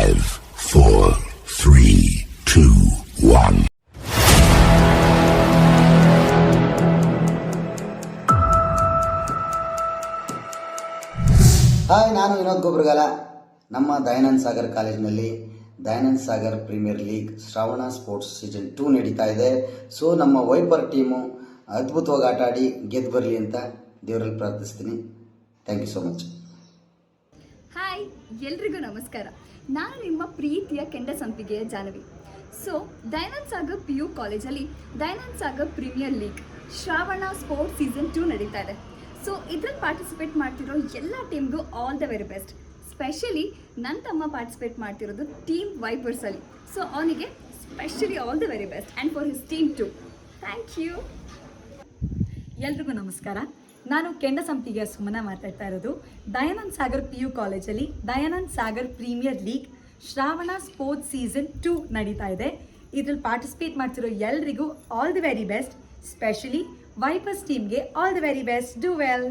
5, 4, 3, 2, 1. Hi, ನಾನು ವಿನೋದ್ ಗೊಬ್ರಗಾಲ. ನಮ್ಮ ದಯಾನಂದ್ ಸಾಗರ್ ಕಾಲೇಜಿನಲ್ಲಿ Dayanand Sagar premier league Shravana sports season 2 ನಡೀತಾ ಇದೆ. ಸೊ ನಮ್ಮ ವೈಪರ್ ಟೀಮು ಅದ್ಭುತವಾಗಿ ಆಟ ಆಡಿ ಗೆದ್ದು ಬರಲಿ ಅಂತ ದೇವರಲ್ಲಿ ಪ್ರಾರ್ಥಿಸ್ತೀನಿ. Thank you so much. Hi, ಎಲ್ರಿಗೂ ನಮಸ್ಕಾರ. ನಾನು ನಿಮ್ಮ ಪ್ರೀತಿಯ ಕೆಂಡಸಂಪಿಗೆಯ ಜಾಹ್ನವಿ. ಸೊ ದಯಾನಂದ್ ಸಾಗರ್ PU ಕಾಲೇಜಲ್ಲಿ Dayanand Sagar premier league Shravana sports season 2 ನಡೀತಾ ಇದೆ. ಸೊ ಇದ್ರಲ್ಲಿ ಪಾರ್ಟಿಸಿಪೇಟ್ ಮಾಡ್ತಿರೋ ಎಲ್ಲ ಟೀಮ್ಗೂ all the very best. Specially ನನ್ನ ತಮ್ಮ ಪಾರ್ಟಿಸಿಪೇಟ್ ಮಾಡ್ತಿರೋದು ಟೀಮ್ ವೈಪರ್ಸಲ್ಲಿ. ಸೊ ಅವನಿಗೆ specially all the very best and for his team too. Thank you. ಎಲ್ರಿಗೂ ನಮಸ್ಕಾರ. ನಾನು ಕೆಂಡಸಂಪಿಗೆಯ ಸುಮನ ಮಾತಾಡ್ತಾ ಇರೋದು. ದಯಾನಂದ್ ಸಾಗರ್ PU ಕಾಲೇಜಲ್ಲಿ Dayanand Sagar premier league Shravana sports season 2 ನಡೀತಾ ಇದೆ. ಇದ್ರಲ್ಲಿ ಪಾರ್ಟಿಸಿಪೇಟ್ ಮಾಡ್ತಿರೋ ಎಲ್ರಿಗೂ all the very best. Specially Wipers ಟೀಮ್ಗೆ all the very best. Do well.